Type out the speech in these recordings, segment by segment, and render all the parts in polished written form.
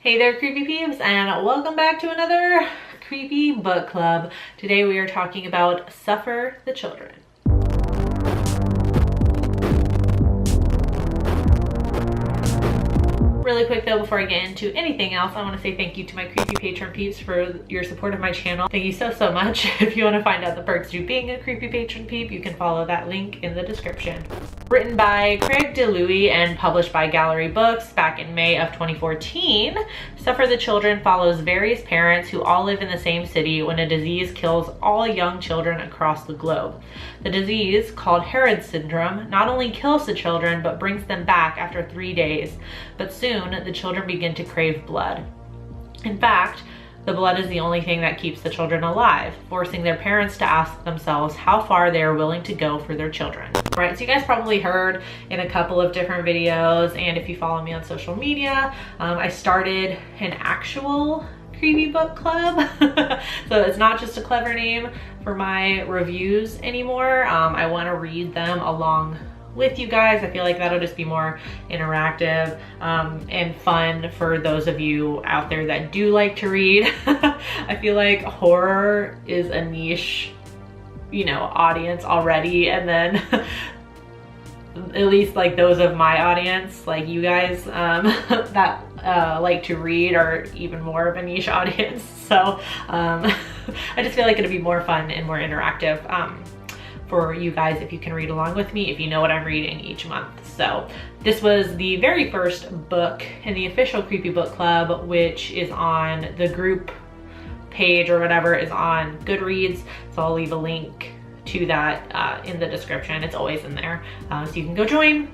Hey there, creepy peeps, and welcome back to another creepy book club. Today we are talking about Suffer the Children. Really quick though, before I get into anything else, I want to say thank you to my creepy patron peeps for your support of my channel. Thank you so much. If you want to find out the perks to being a creepy patron peep, you can follow that link in the description. Written by Craig DeLuey and published by Gallery Books back in May of 2014, Suffer the Children follows various parents who all live in the same city when a disease kills all young children across the globe. The disease, called Herod syndrome, not only kills the children but brings them back after 3 days, but soon the children begin to crave blood. In fact, the blood is the only thing that keeps the children alive, forcing their parents to ask themselves how far they are willing to go for their children. All right, so you guys probably heard in a couple of different videos, and if you follow me on social media, I started an actual creepy book club. So it's not just a clever name for my reviews anymore. I want to read them along with you guys. I feel like that'll just be more interactive and fun for those of you out there that do like to read. I feel like horror is a niche, audience already, and then at least like those of my audience, like you guys that like to read, are even more of a niche audience. So I just feel like it'll be more fun and more interactive for you guys if you can read along with me, if you know what I'm reading each month. So this was the very first book in the official Creepy Book Club, which is on the group page or whatever, is on Goodreads. So I'll leave a link to that in the description. It's always in there. So you can go join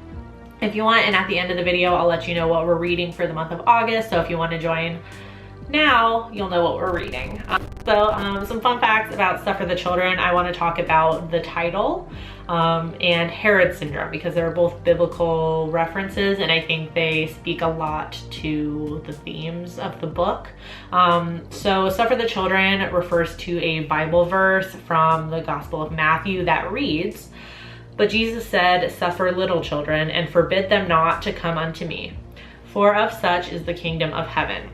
if you want. And at the end of the video, I'll let you know what we're reading for the month of August. So if you want to join now, you'll know what we're reading. Some fun facts about Suffer the Children. I want to talk about the title and Herod syndrome, because they're both biblical references, and I think they speak a lot to the themes of the book. So Suffer the Children refers to a Bible verse from the Gospel of Matthew that reads, "But Jesus said, Suffer little children, and forbid them not to come unto me, for of such is the kingdom of heaven."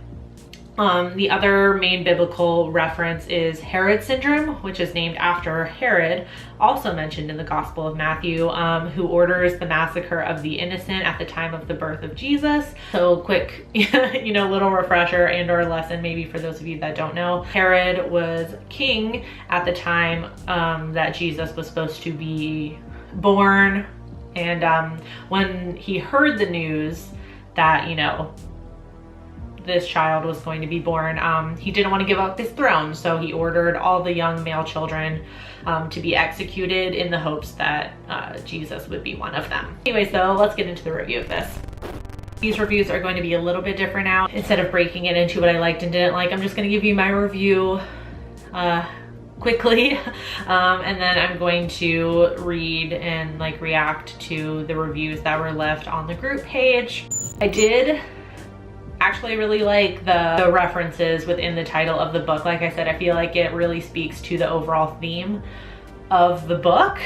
The other main biblical reference is Herod syndrome, which is named after Herod, also mentioned in the Gospel of Matthew, who orders the massacre of the innocent at the time of the birth of Jesus. So quick, little refresher and or lesson maybe for those of you that don't know. Herod was king at the time that Jesus was supposed to be born. And when he heard the news that, this child was going to be born, he didn't want to give up his throne, so he ordered all the young male children to be executed in the hopes that Jesus would be one of them. Anyway, so let's get into the review of this. These reviews are going to be a little bit different now. Instead of breaking it into what I liked and didn't like, I'm just going to give you my review quickly, and then I'm going to read and react to the reviews that were left on the group page. I did actually really like the references within the title of the book. Like I said, I feel like it really speaks to the overall theme of the book.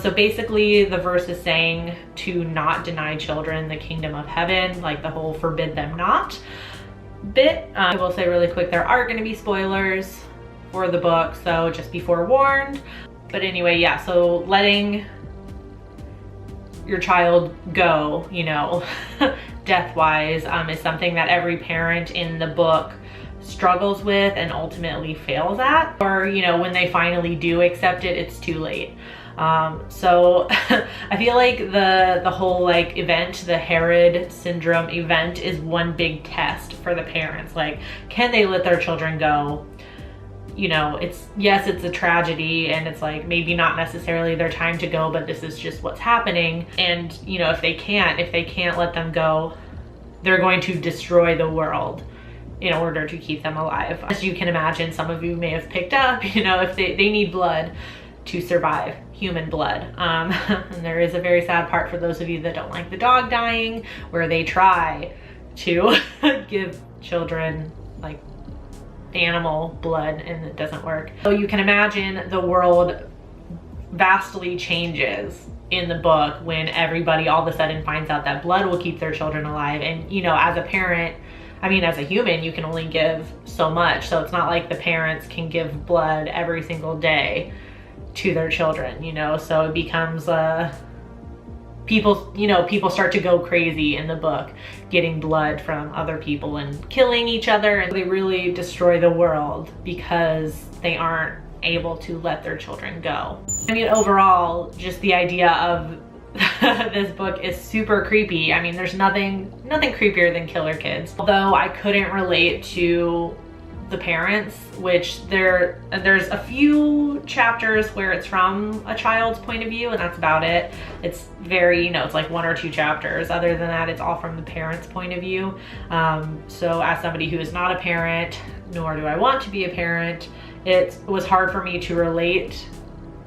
So basically the verse is saying to not deny children the kingdom of heaven, like the whole forbid them not bit. I will say really quick, there are going to be spoilers for the book, so just be forewarned. But anyway, yeah, so letting your child go, death-wise, is something that every parent in the book struggles with and ultimately fails at. Or, when they finally do accept it, it's too late. So I feel like the whole event, the Herod syndrome event, is one big test for the parents. Can they let their children go? Yes, it's a tragedy, and it's maybe not necessarily their time to go, but this is just what's happening. And if they can't let them go, they're going to destroy the world in order to keep them alive. As you can imagine, some of you may have picked up, if they need blood to survive, human blood. And there is a very sad part for those of you that don't like the dog dying, where they try to give children animal blood and it doesn't work. So you can imagine the world vastly changes in the book when everybody all of a sudden finds out that blood will keep their children alive. And as a parent, I mean, as a human, you can only give so much. So it's not like the parents can give blood every single day to their children, you know? So it becomes people start to go crazy in the book, getting blood from other people and killing each other. And they really destroy the world because they aren't able to let their children go. I mean, overall, just the idea of this book is super creepy. I mean, there's nothing creepier than killer kids. Although I couldn't relate to the parents, which there's a few chapters where it's from a child's point of view, and that's about it. It's very, it's like 1 or 2 chapters. Other than that, it's all from the parents' point of view. So as somebody who is not a parent, nor do I want to be a parent, it was hard for me to relate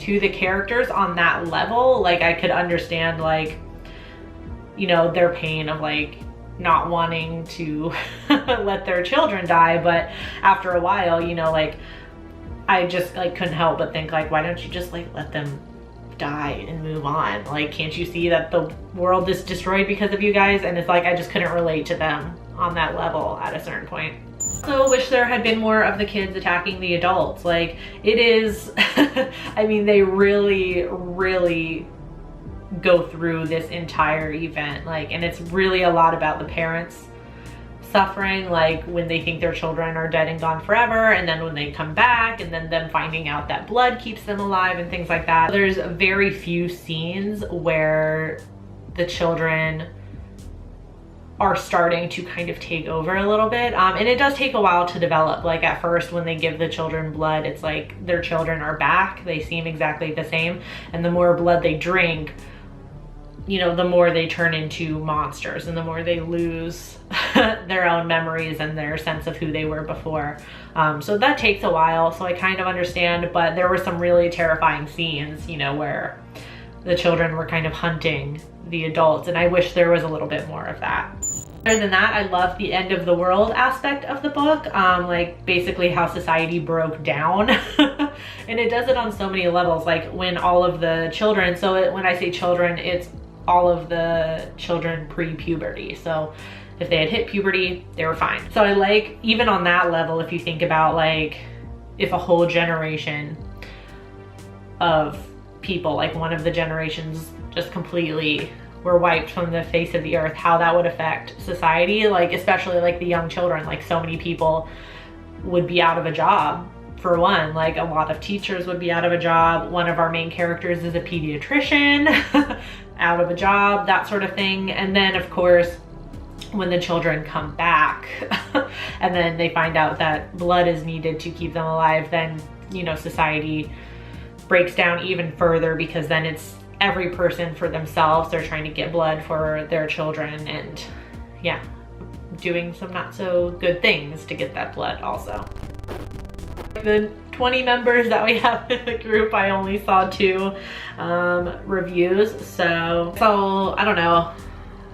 to the characters on that level. Like, I could understand, like, their pain of like not wanting to let their children die, but after a while, like, I just like couldn't help but think, like, why don't you just like let them die and move on? Like, can't you see that the world is destroyed because of you guys? And it's like, I just couldn't relate to them on that level at a certain point. Also wish there had been more of the kids attacking the adults. Like, it is I mean, they really go through this entire event, like, and it's really a lot about the parents suffering, like when they think their children are dead and gone forever, and then when they come back, and then them finding out that blood keeps them alive and things like that. There's very few scenes where the children are starting to kind of take over a little bit, and it does take a while to develop. Like, at first when they give the children blood, it's like their children are back, they seem exactly the same, and the more blood they drink, the more they turn into monsters, and the more they lose their own memories and their sense of who they were before. So that takes a while, so I kind of understand, but there were some really terrifying scenes, where the children were kind of hunting the adults, and I wish there was a little bit more of that. Other than that, I love the end of the world aspect of the book, like basically how society broke down. And it does it on so many levels, like when all of the children, when I say children, it's all of the children pre-puberty. So if they had hit puberty, they were fine. So I like, even on that level, if you think about, like, if a whole generation of people, like one of the generations just completely were wiped from the face of the earth, how that would affect society, like especially like the young children. Like, so many people would be out of a job. For one, like a lot of teachers would be out of a job. One of our main characters is a pediatrician, out of a job, that sort of thing. And then of course, when the children come back and then they find out that blood is needed to keep them alive, then, society breaks down even further, because then it's every person for themselves. They're trying to get blood for their children, and yeah, doing some not so good things to get that blood also. The 20 members that we have in the group, I only saw 2 reviews, so I don't know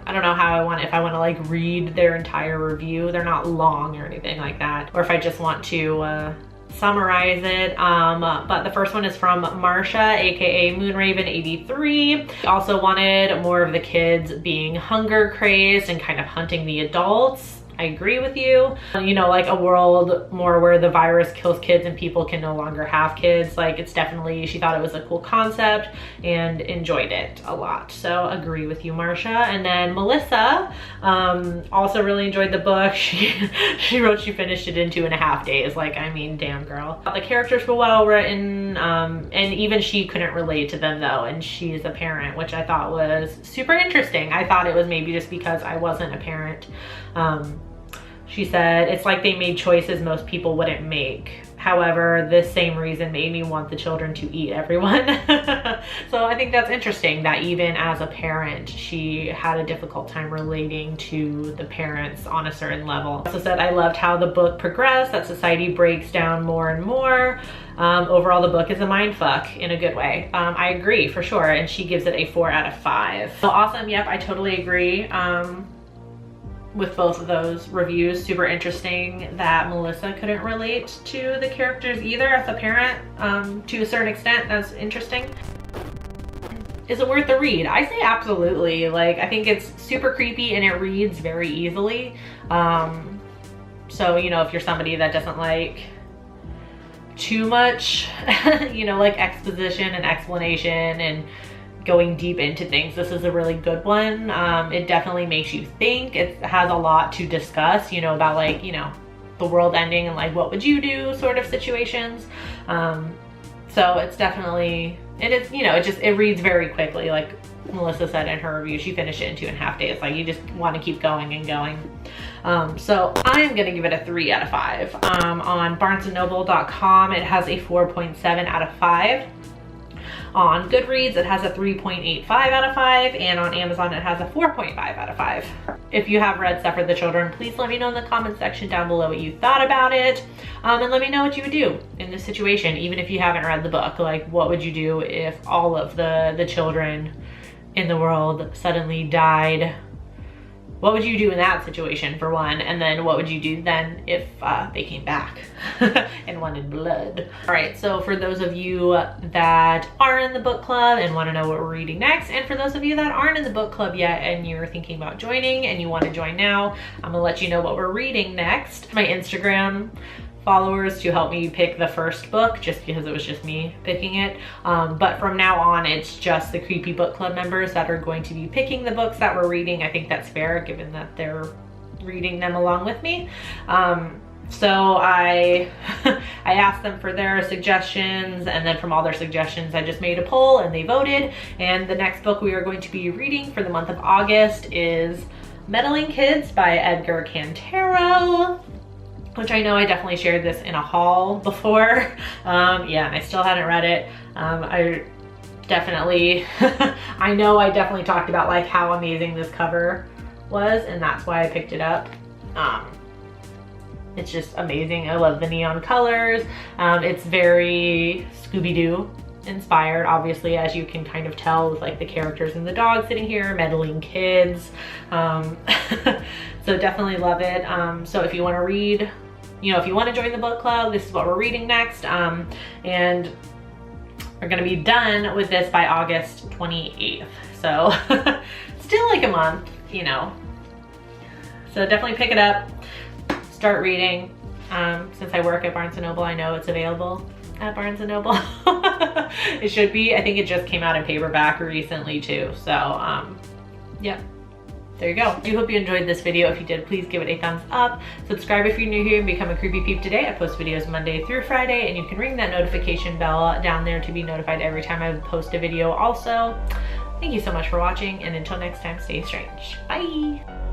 how if I want to like read their entire review. They're not long or anything like that, or if I just want to summarize it. But the first one is from Marsha, aka Moonraven83. Also wanted more of the kids being hunger crazed and kind of hunting the adults. I agree with you. Like a world more where the virus kills kids and people can no longer have kids. Like, it's definitely, she thought it was a cool concept and enjoyed it a lot. So agree with you, Marsha. And then Melissa also really enjoyed the book. She wrote she finished it in 2.5 days. Like, I mean, damn girl. The characters were well written, and even she couldn't relate to them though, and she's a parent, which I thought was super interesting. I thought it was maybe just because I wasn't a parent. She said, it's like they made choices most people wouldn't make. However, this same reason made me want the children to eat everyone. So I think that's interesting that even as a parent, she had a difficult time relating to the parents on a certain level. Also said, I loved how the book progressed, that society breaks down more and more. Overall, the book is a mindfuck in a good way. I agree for sure. And she gives it a 4 out of 5. So awesome. Yep, I totally agree. With both of those reviews. Super interesting that Melissa couldn't relate to the characters either as a parent, to a certain extent. That's interesting. Is it worth the read? I say absolutely. Like, I think it's super creepy and it reads very easily. So, you know, if you're somebody that doesn't like too much, you know, like exposition and explanation and going deep into things, this is a really good one. It definitely makes you think. It has a lot to discuss, you know, about like, you know, the world ending and like what would you do sort of situations. So it's definitely, and it's, you know, it reads very quickly. Like Melissa said in her review, she finished it in 2.5 days. Like you just want to keep going and going. So I'm gonna give it a 3 out of 5. On barnesandnoble.com, it has a 4.7 out of 5. On Goodreads, it has a 3.85 out of 5, and on Amazon, it has a 4.5 out of 5. If you have read Stuff for the Children, please let me know in the comment section down below what you thought about it, and let me know what you would do in this situation, even if you haven't read the book. Like, what would you do if all of the children in the world suddenly died? What would you do in that situation, for one? And then what would you do then if they came back and wanted blood? All right, so for those of you that are in the book club and want to know what we're reading next, and for those of you that aren't in the book club yet and you're thinking about joining and you want to join now, I'm gonna let you know what we're reading next. My Instagram followers to help me pick the first book, just because it was just me picking it. But from now on, it's just the Creepy Book Club members that are going to be picking the books that we're reading. I think that's fair, given that they're reading them along with me. So I asked them for their suggestions, and then from all their suggestions, I just made a poll and they voted. And the next book we are going to be reading for the month of August is Meddling Kids by Edgar Cantero, which I know I definitely shared this in a haul before. Yeah, and I still hadn't read it. I know I definitely talked about like how amazing this cover was, and that's why I picked it up. It's just amazing. I love the neon colors. It's very Scooby-Doo inspired, obviously, as you can kind of tell with like the characters and the dog sitting here, meddling kids. So definitely love it. So if you want to read, you know, if you want to join the book club, this is what we're reading next. And we're going to be done with this by August 28th. So still like a month, you know. So definitely pick it up, start reading. Since I work at Barnes & Noble, I know it's available at Barnes & Noble. It should be. I think it just came out in paperback recently too. So yeah. There you go. I do hope you enjoyed this video. If you did, please give it a thumbs up. Subscribe if you're new here and become a Creepy Peep today. I post videos Monday through Friday, and you can ring that notification bell down there to be notified every time I post a video also. Thank you so much for watching, and until next time, stay strange. Bye!